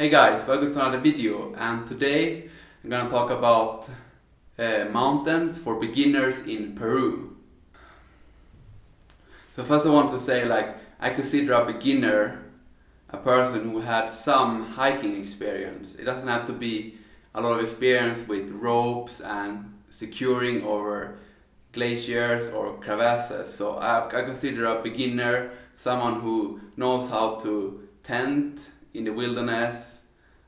Hey guys, welcome to another video, and today I'm gonna talk about mountains for beginners in Peru. So first I want to say, I consider a beginner a person who had some hiking experience. It doesn't have to be a lot of experience with ropes and securing over glaciers or crevasses. So I consider a beginner someone who knows how to tent in the wilderness,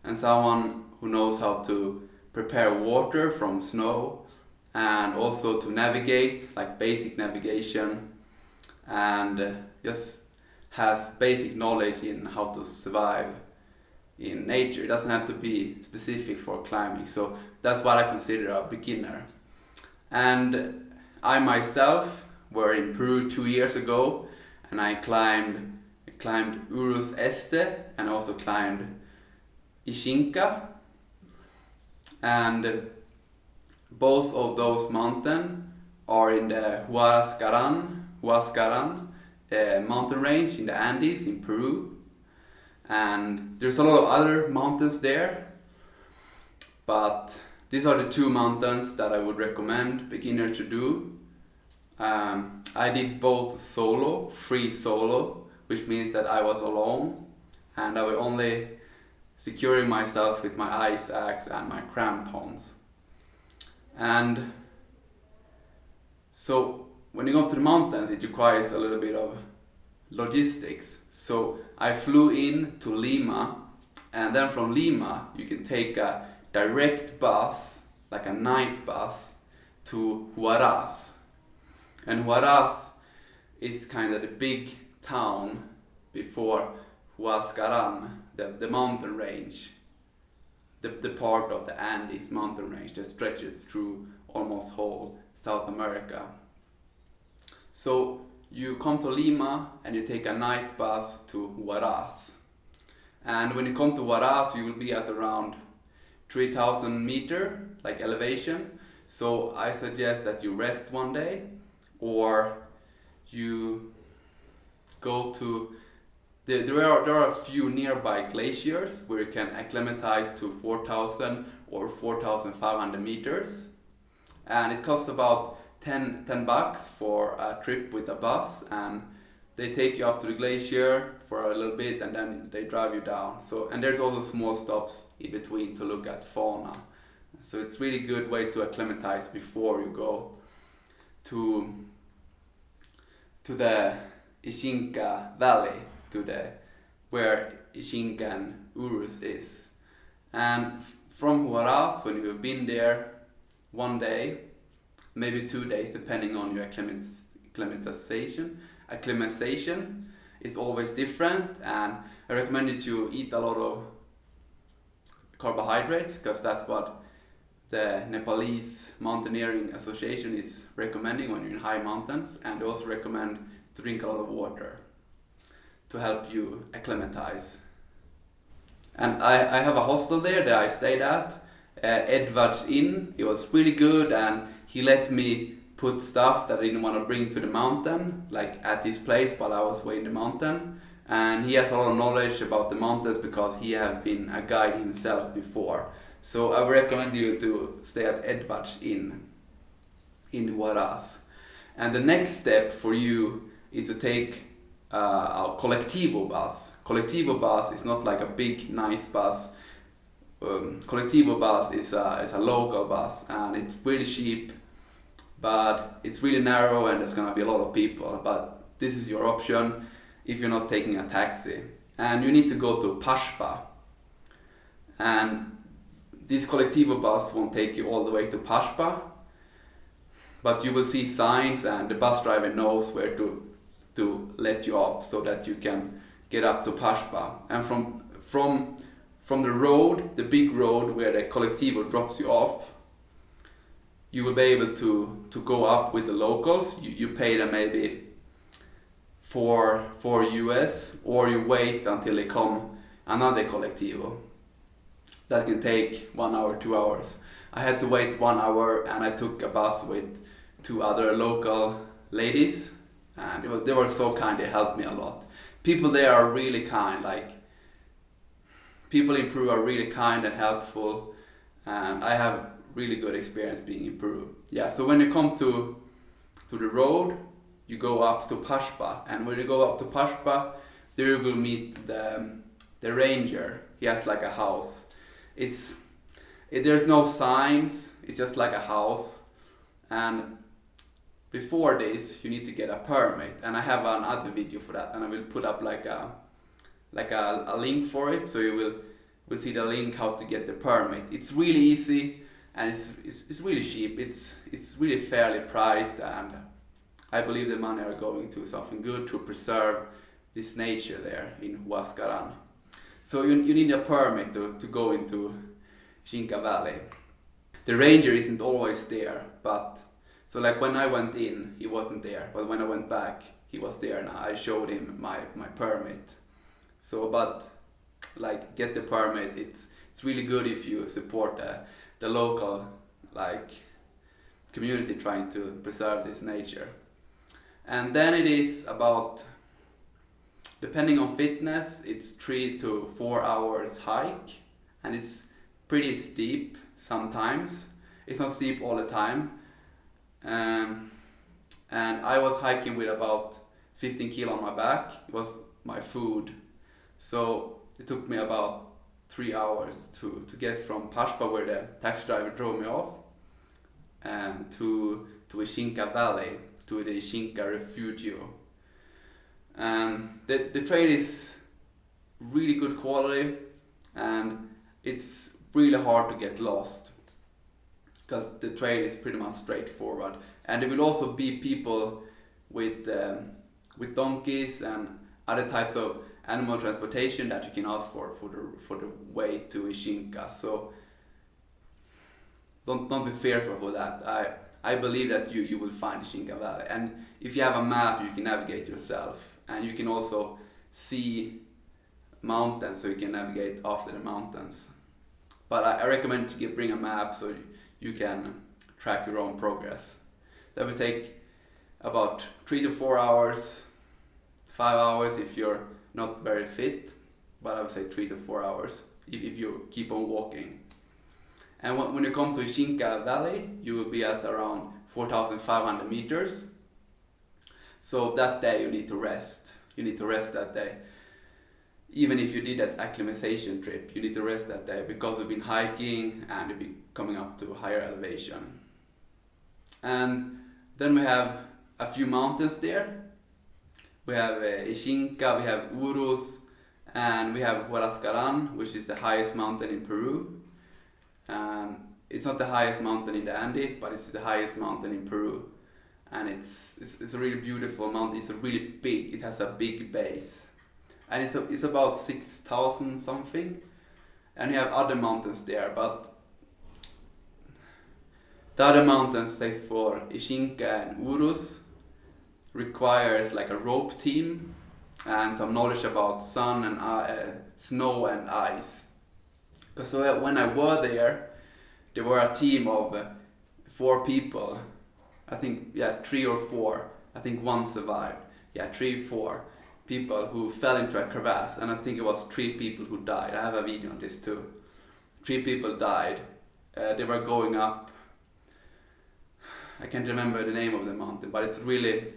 and someone who knows how to prepare water from snow, and also to navigate, like basic navigation, and just has basic knowledge in how to survive in nature. It doesn't have to be specific for climbing. So that's what I consider a beginner. And I myself were in Peru 2 years ago, and I climbed Urus Este, and also climbed Ishinca, and both of those mountains are in the Huascaran mountain range in the Andes in Peru. And there's a lot of other mountains there, but these are the two mountains that I would recommend beginners to do. I did both free solo, which means that I was alone, and I was only securing myself with my ice axe and my crampons. And so when you go up to the mountains, it requires a little bit of logistics. So I flew in to Lima, and then from Lima you can take a direct bus, like a night bus, to Huaraz. And Huaraz is kind of the big town before Huascaran, the mountain range, the part of the Andes mountain range that stretches through almost whole South America. So you come to Lima and you take a night bus to Huaraz. And when you come to Huaraz, you will be at around 3,000 meter elevation. So I suggest that you rest one day, or you go to there are a few nearby glaciers where you can acclimatize to 4,000 or 4,500 meters, and it costs about $10 for a trip with a bus, and they take you up to the glacier for a little bit and then they drive you down. So, and there's also small stops in between to look at fauna. So it's really good way to acclimatize before you go to the Ishinca Valley, where Ishinca and Urus is. And from Huaraz, when you've been there one day, maybe 2 days, depending on your acclimatization, it's always different. And I recommend you to eat a lot of carbohydrates, because that's what the Nepalese Mountaineering Association is recommending when you're in high mountains. And they also recommend to drink a lot of water to help you acclimatize. And I have a hostel there that I stayed at, Edvard's Inn. It was really good, and he let me put stuff that I didn't want to bring to the mountain, at his place while I was away in the mountain. And he has a lot of knowledge about the mountains because he has been a guide himself before. So I would recommend you to stay at Edvard's Inn in Huaraz. And the next step for you is to take a Colectivo bus. Colectivo bus is not like a big night bus. Colectivo bus is a local bus, and it's really cheap, but it's really narrow and there's gonna be a lot of people. But this is your option if you're not taking a taxi. And you need to go to Pashpa. And this Colectivo bus won't take you all the way to Pashpa, but you will see signs, and the bus driver knows where to let you off so that you can get up to Pashpa. And from the road, the big road where the Colectivo drops you off, you will be able to go up with the locals. You pay them maybe $4 US, or you wait until they come another Colectivo. That can take 1 hour, 2 hours. I had to wait 1 hour, and I took a bus with 2 other local ladies, and they were so kind. They helped me a lot. People there are really kind. People in Peru are really kind and helpful, and I have really good experience being in Peru. Yeah, so when you come to the road, you go up to Pashpa, and when you go up to Pashpa, there you will meet the ranger. He has like a house. There's no signs, it's just like a house, and before this you need to get a permit, and I have another video for that, and I will put up like a link for it, so you will see the link how to get the permit. It's really easy, and it's really cheap. It's really fairly priced, and I believe the money are going to something good to preserve this nature there in Huascaran. So you need a permit to go into Ishinca Valley. The ranger isn't always there, but so like when I went in, he wasn't there, but when I went back, he was there, and I showed him my permit. So, but like get the permit. It's really good if you support the local like community trying to preserve this nature. And then it is about, depending on fitness, it's 3 to 4 hours hike, and it's pretty steep sometimes. It's not steep all the time. And I was hiking with about 15 kilo on my back. It was my food. So it took me about 3 hours to get from Pashpa, where the taxi driver drove me off, and to Ishinca Valley, to the Ishinca Refugio. And the trail is really good quality, and it's really hard to get lost because the trail is pretty much straightforward. And there will also be people with donkeys and other types of animal transportation that you can ask for the way to Ishinca. So don't be fearful for that. I believe that you will find Ishinca Valley, and if you have a map, you can navigate yourself, and you can also see mountains, so you can navigate after the mountains. But I recommend to bring a map so you can track your own progress. That will take about 3 to 4 hours, 5 hours if you're not very fit, but I would say 3 to 4 hours if you keep on walking. And when you come to Ishinca Valley, you will be at around 4,500 meters. So that day you need to rest. You need to rest that day. Even if you did that acclimatization trip, you need to rest that day because you've been hiking and you'll be coming up to higher elevation. And then we have a few mountains there. We have Ishinca, we have Urus, and we have Huascaran, which is the highest mountain in Peru. It's not the highest mountain in the Andes, but it's the highest mountain in Peru. And it's a really beautiful mountain. It's a really big, it has a big base. And it's about 6,000 something. And you have other mountains there, but the other mountains, say for Ishinca and Urus, requires like a rope team and some knowledge about sun and snow and ice. Because when I were there were a team of 4 people. I think 3 or 4. I think one survived. 3, 4 people who fell into a crevasse, and I think it was 3 people who died. I have a video on this too. 3 people died. They were going up. I can't remember the name of the mountain, but it's really,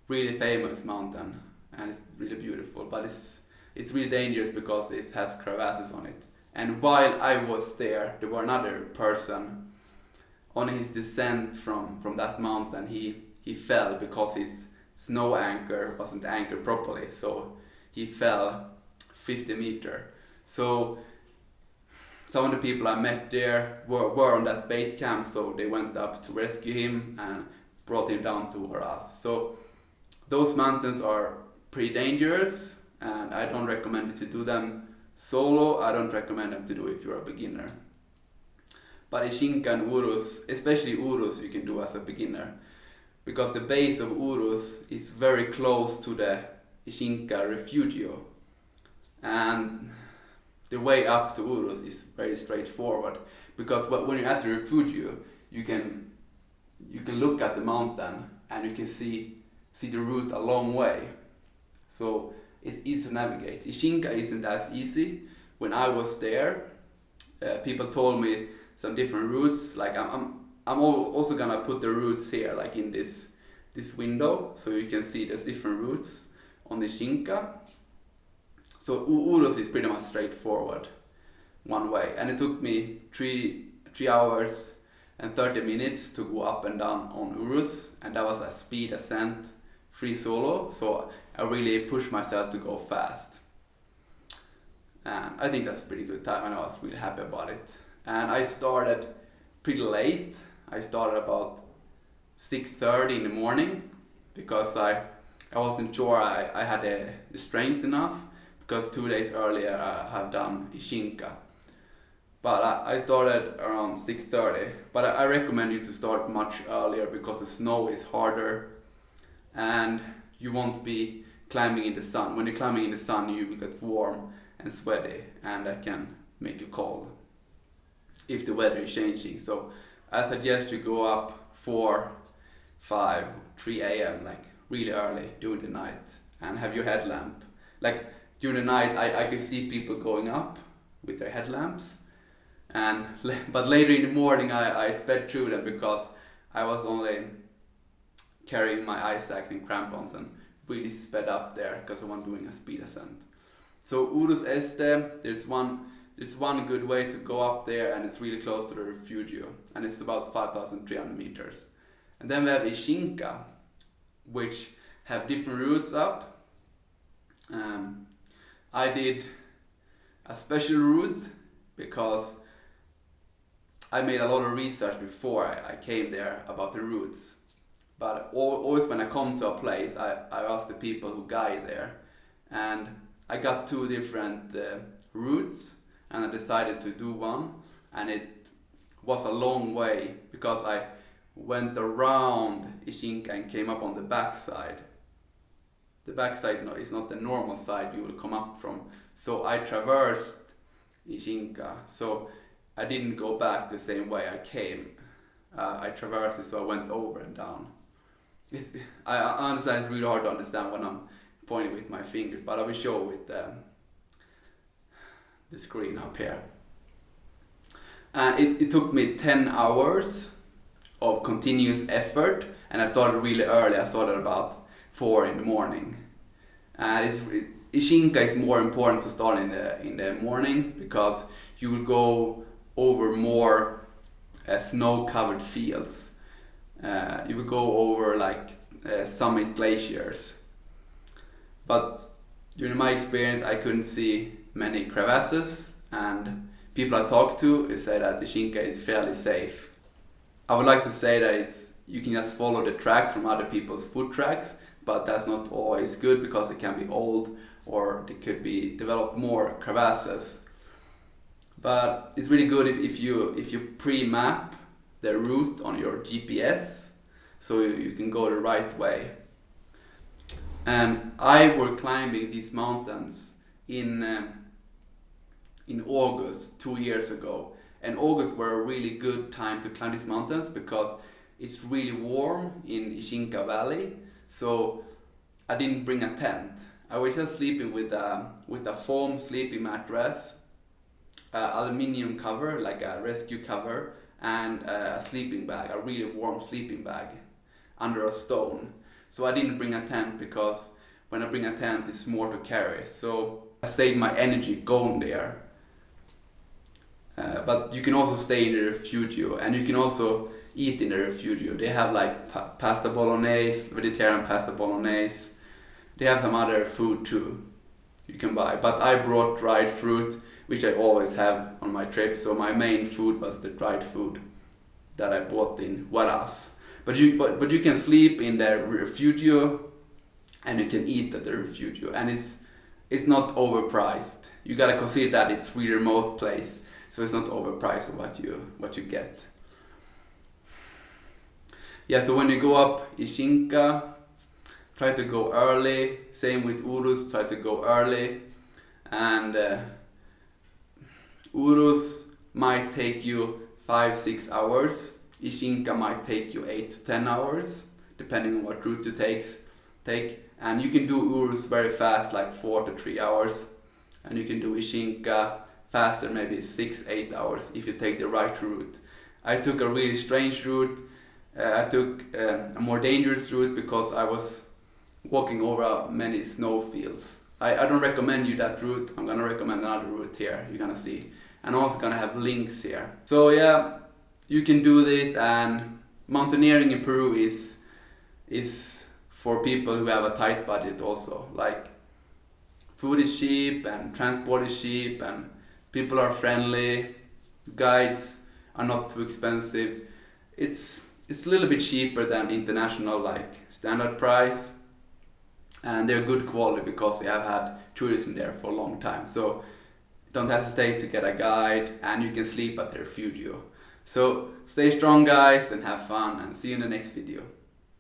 really famous mountain, and it's really beautiful. But it's really dangerous because it has crevasses on it. And while I was there were another person on his descent from that mountain. He fell because his snow anchor wasn't anchored properly, so he fell 50 meters. So some of the people I met there were on that base camp, so they went up to rescue him and brought him down to Urus. So those mountains are pretty dangerous, and I don't recommend you to do them solo. I don't recommend them to do if you're a beginner. But Ishinca and Urus, especially Urus, you can do as a beginner, because the base of Urus is very close to the Ishinca Refugio, and the way up to Urus is very straightforward, because when you're at the Refugio, you can look at the mountain and you can see the route a long way, so it's easy to navigate. Ishinca isn't as easy. when I was there, people told me some different routes. Like I'm also gonna put the routes here, like in this window, so you can see there's different routes on the Ishinca. So Urus is pretty much straightforward, one way, and it took me 3 hours and 30 minutes to go up and down on Urus, and that was a speed ascent, free solo. So I really pushed myself to go fast, and I think that's a pretty good time, and I was really happy about it. And I started pretty late. I started about 6:30 in the morning because I wasn't sure I had the strength enough, because 2 days earlier I have done Ishinca. But I started around 6:30. But I recommend you to start much earlier because the snow is harder and you won't be climbing in the sun. When you're climbing in the sun, you will get warm and sweaty, and that can make you cold if the weather is changing. So I suggest you go up 4, 5, 3 a.m. like really early during the night, and have your headlamp. Like during the night I could see people going up with their headlamps, but later in the morning I sped through them because I was only carrying my ice axe and crampons, and really sped up there because I was doing a speed ascent. So Urus Este, there's one good way to go up there, and it's really close to the refugio, and it's about 5,300 meters. And then we have Ishinca, which have different routes up. I did a special route because I made a lot of research before I came there about the routes. But always when I come to a place, I ask the people who guide there, and I got 2 different routes, and I decided to do one, and it was a long way because I went around Ishinca and came up on the backside. The backside is not the normal side you will come up from, so I traversed Ishinca. So I didn't go back the same way I came. I traversed it, so I went over and down. I understand it's really hard to understand when I'm pointing with my fingers, but I will show with the screen up here. It took me 10 hours of continuous effort, and I started really early. I started about 4 in the morning. And Ishinca is more important to start in the morning because you will go over more snow-covered fields. You will go over like summit glaciers. But during my experience, I couldn't see many crevasses, and people I talked to say that Ishinca is fairly safe. I would like to say that you can just follow the tracks from other people's foot tracks, but that's not always good because it can be old or they could be developed more crevasses. But it's really good if you pre-map the route on your GPS so you can go the right way. And I were climbing these mountains in August 2 years ago, and August were a really good time to climb these mountains because it's really warm in Ishinca Valley. So I didn't bring a tent. I was just sleeping with a foam sleeping mattress, aluminium cover like a rescue cover, and a sleeping bag, a really warm sleeping bag under a stone. So I didn't bring a tent because when I bring a tent it's more to carry. So I saved my energy going there. But you can also stay in the refugio, and you can also eat in the refugio. They have like pasta bolognese, vegetarian pasta bolognese. They have some other food too you can buy. But I brought dried fruit, which I always have on my trip. So my main food was the dried food that I bought in Urus. But you can sleep in the refugio, and you can eat at the refugio, and it's not overpriced. You gotta consider that it's really remote place, so it's not overpriced for what you get. Yeah, so when you go up Ishinca, try to go early. Same with Urus, try to go early. And Urus might take you 5-6 hours. Ishinca might take you 8 to 10 hours, depending on what route you take. And you can do Urus very fast, like 4 to 3 hours. And you can do Ishinca faster, maybe 6-8 hours if you take the right route. I took a really strange route. I took a more dangerous route because I was walking over many snow fields. I don't recommend you that route. I'm gonna recommend another route here, you're gonna see. And I'm also gonna have links here. So yeah, you can do this, and mountaineering in Peru is for people who have a tight budget also. Like, food is cheap and transport is cheap and people are friendly, guides are not too expensive. It's a little bit cheaper than international like standard price, and they're good quality because they have had tourism there for a long time. So don't hesitate to get a guide, and you can sleep at their refugio. So stay strong guys and have fun, and see you in the next video.